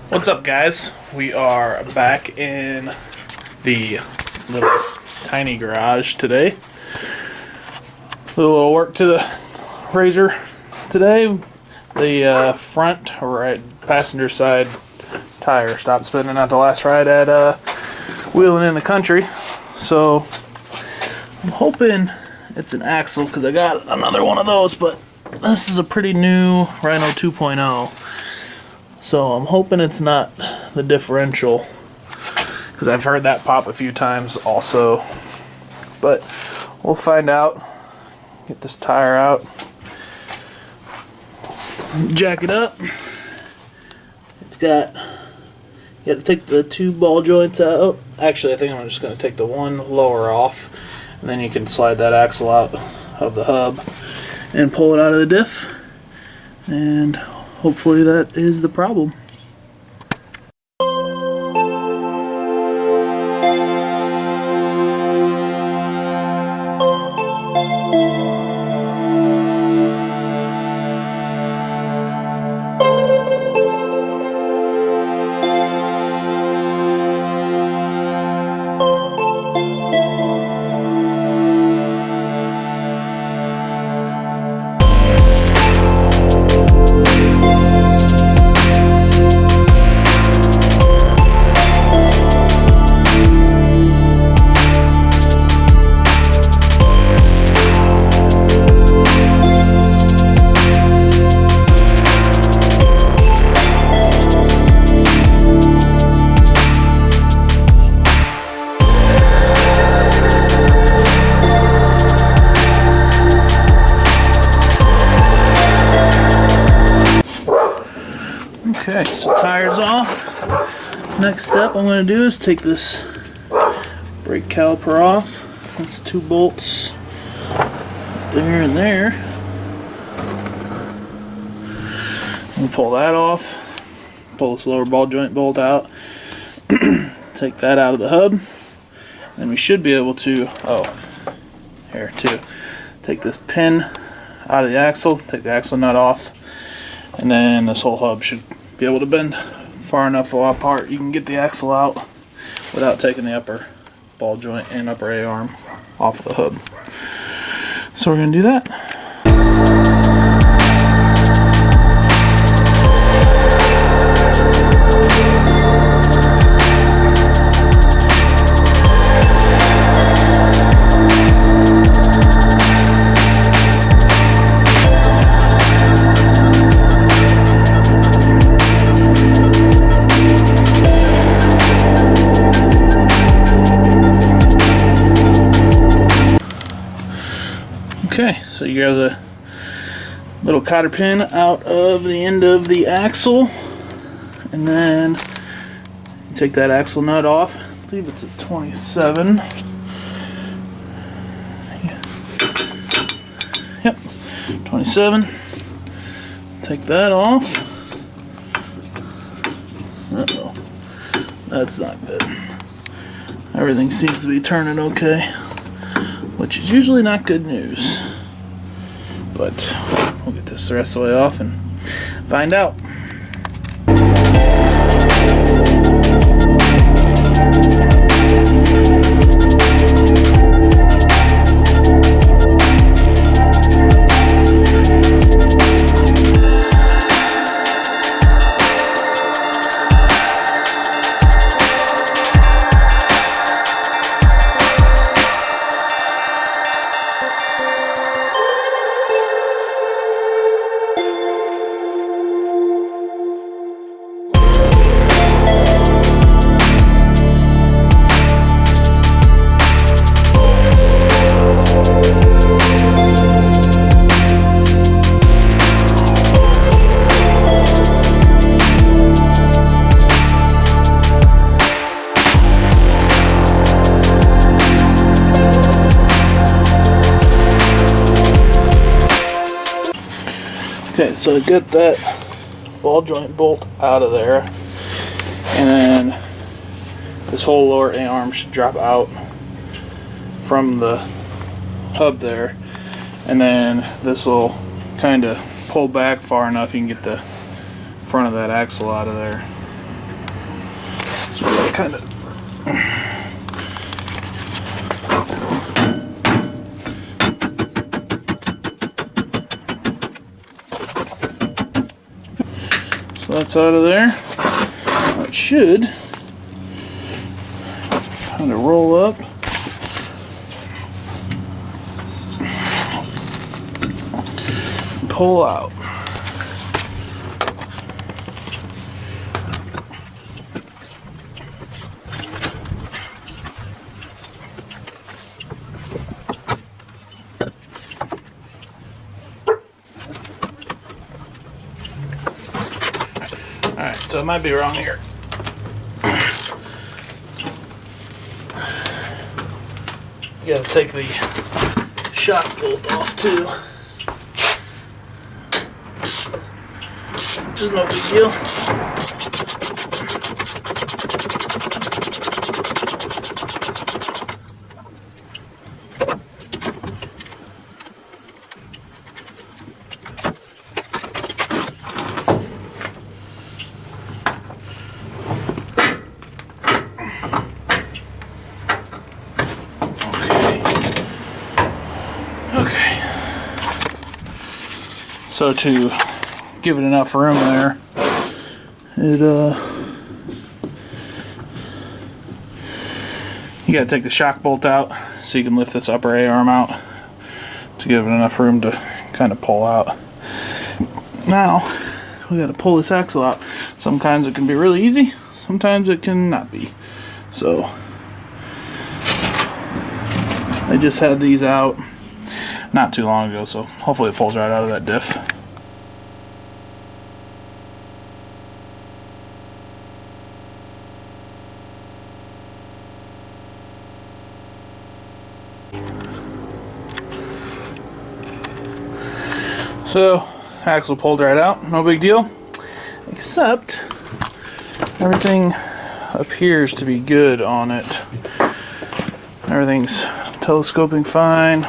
What's up, guys? We are back in the little tiny garage today. A little work to the RZR today. The front right passenger side tire stopped spinning at the last ride at Wheelin in the country. So I'm hoping it's an axle because I got another one of those, but this is a pretty new Rhino 2.0. So I'm hoping it's not the differential, because I've heard that pop a few times also. But we'll find out. Get this tire out. Jack it up. It's got, you got to take the two ball joints out. Actually, I think I'm just going to take the one lower off, and then you can slide that axle out of the hub and pull it out of the diff. And hopefully that is the problem. Okay, so tire's off. Next step I'm going to do is take this brake caliper off. That's two bolts there and there. We'll pull that off. Pull this lower ball joint bolt out. Take that out of the hub. And we should be able to, here too, take this pin out of the axle, take the axle nut off, and then this whole hub should be able to bend far enough apart you can get the axle out without taking the upper ball joint and upper A-arm off the hub. So we're going to do that. Okay, so you grab the little cotter pin out of the end of the axle, and then you take that axle nut off. I believe it's a 27. Yep, 27. Take that off. Uh-oh, that's not good. Everything seems to be turning okay, which is usually not good news. But we'll get this the rest of the way off and find out. Okay, so to get that ball joint bolt out of there, and then this whole lower A-arm should drop out from the hub there, and then this will kind of pull back far enough you can get the front of that axle out of there. So that kind of that's out of there. It should kind of roll up. Pull out. Alright, so it might be wrong here. You gotta take the shock bolt off too. Which is no big deal. Okay. So to give it enough room there, you gotta take the shock bolt out so you can lift this upper A arm out to give it enough room to kind of pull out. Now we gotta pull this axle out. Sometimes it can be really easy, sometimes it can not be. So I just had these out not too long ago, so hopefully it pulls right out of that diff. So, axle pulled right out, no big deal, except everything appears to be good on it. Everything's telescoping fine.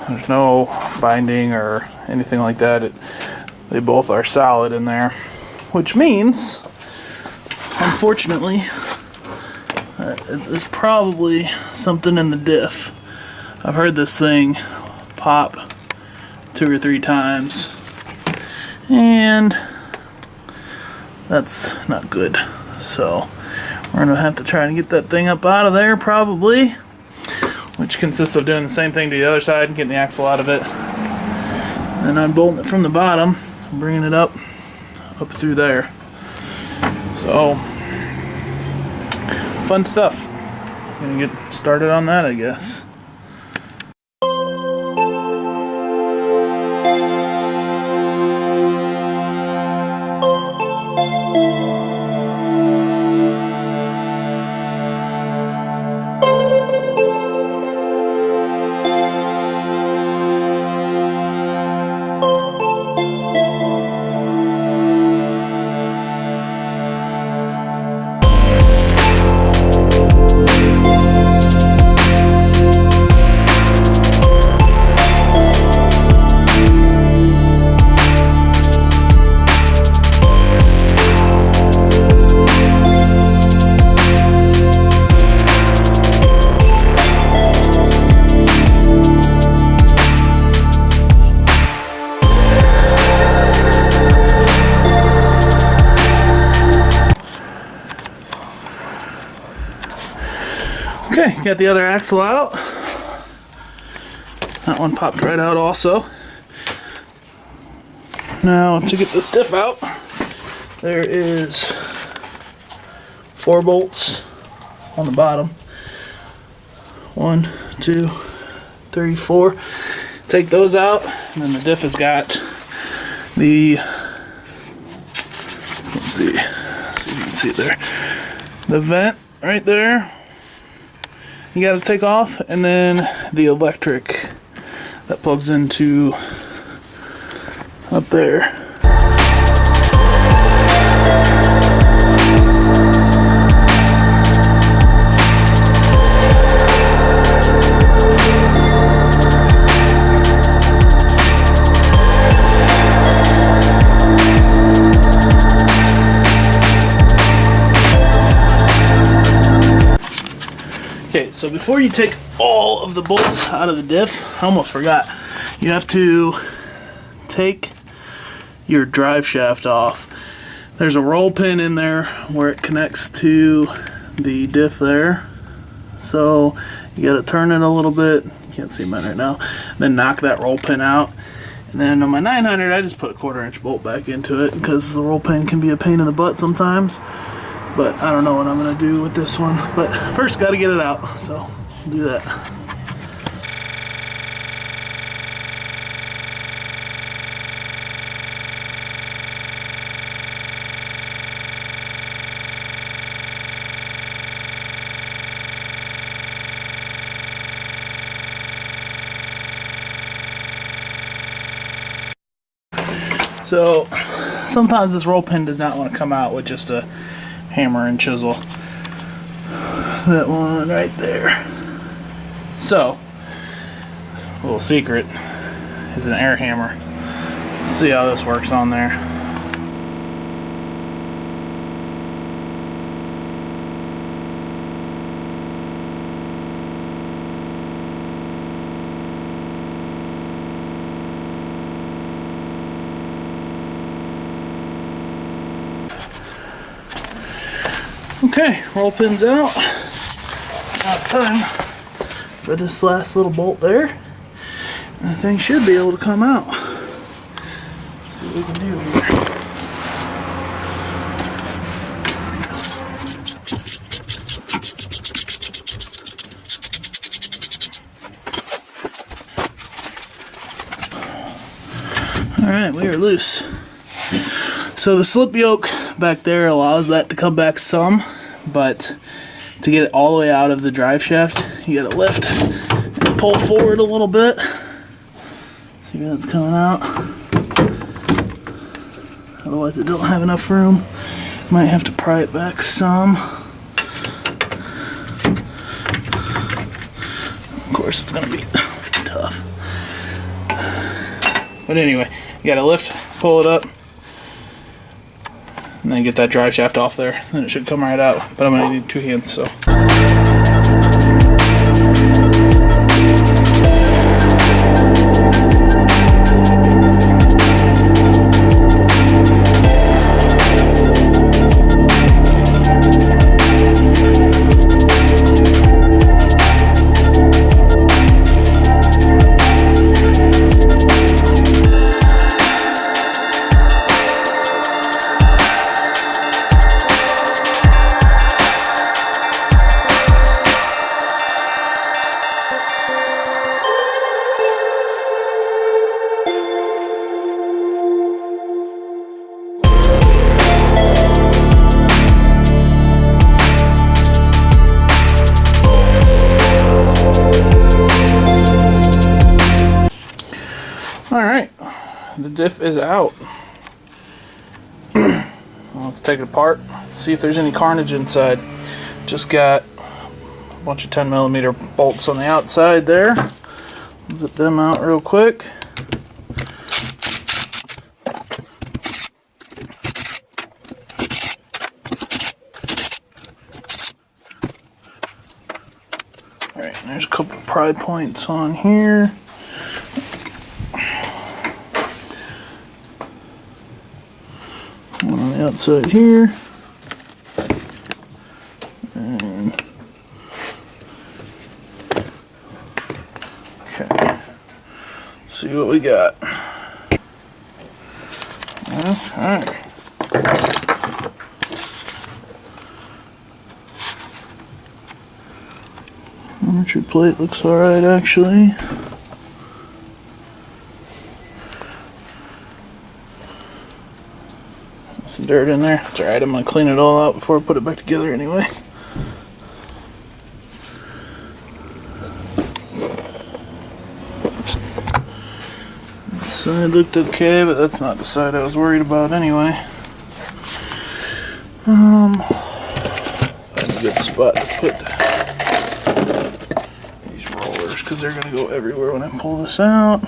There's no binding or anything like that. They both are solid in there, which means, unfortunately, there's probably something in the diff. I've heard this thing pop 2 or 3 times, and that's not good. So we're gonna have to try and get that thing up out of there, probably, which consists of doing the same thing to the other side and getting the axle out of it, then unbolting it from the bottom and bringing it up through there. So fun stuff. Gonna get started on that, I guess. Okay, got the other axle out. That one popped right out also. Now to get this diff out, there is 4 bolts on the bottom. 1, 2, 3, 4. Take those out, and then the diff has got the, let's see if you can see it there, the vent right there. You got to take off, and then the electric that plugs into up there. So before you take all of the bolts out of the diff, I almost forgot, you have to take your drive shaft off. There's a roll pin in there where it connects to the diff there. So you gotta turn it a little bit. You can't see mine right now. Then knock that roll pin out. And then on my 900, I just put a 1/4 inch bolt back into it because the roll pin can be a pain in the butt sometimes. But I don't know what I'm gonna do with this one. But first, gotta get it out. So we'll do that. So sometimes this roll pin does not want to come out with just a hammer and chisel. That one right there. So, a little secret is an air hammer. Let's see how this works on there. Okay, roll pin's out. About time for this last little bolt there. And the thing should be able to come out. Let's see what we can do here. Alright, we are loose. So the slip yoke back there allows that to come back some, but to get it all the way out of the drive shaft, you gotta lift and pull forward a little bit. See if that's coming out. Otherwise it don't have enough room. Might have to pry it back some. Of course it's gonna be tough. But anyway, you gotta lift, pull it up, and then get that drive shaft off there, and it should come right out. But I'm gonna need 2 hands, so. Alright, the diff is out. Let's take it apart, see if there's any carnage inside. Just got a bunch of 10mm bolts on the outside there. Zip them out real quick. Alright, there's a couple of pry points on here. One on the outside here. And okay. See what we got. Okay. Armature plate looks alright actually. Some dirt in there. It's alright, I'm going to clean it all out before I put it back together anyway. This side looked okay, but that's not the side I was worried about anyway. That's a good spot to put these rollers because they're going to go everywhere when I pull this out.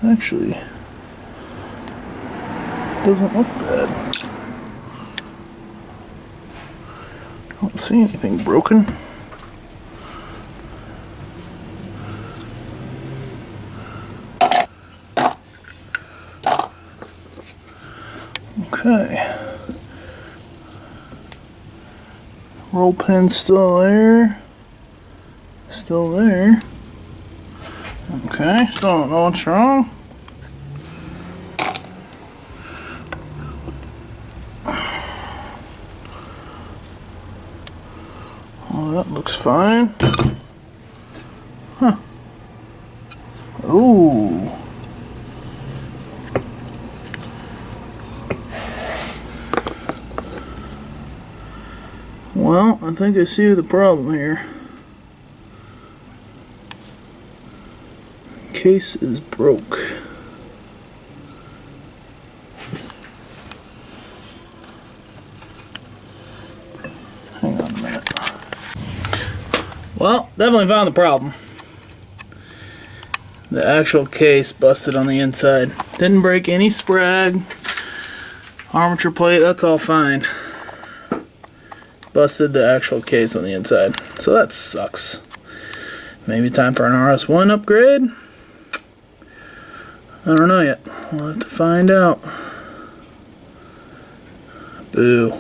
Actually, doesn't look bad. I don't see anything broken. Okay. Roll pin still there. Still there. Okay, still don't know what's wrong. Oh, that looks fine. Huh. Ooh. Well, I think I see the problem here. The case is broke. Hang on a minute. Well, definitely found the problem. The actual case busted on the inside. Didn't break any sprag. Armature plate, that's all fine. Busted the actual case on the inside. So that sucks. Maybe time for an RS1 upgrade? I don't know yet. We'll have to find out. Boo.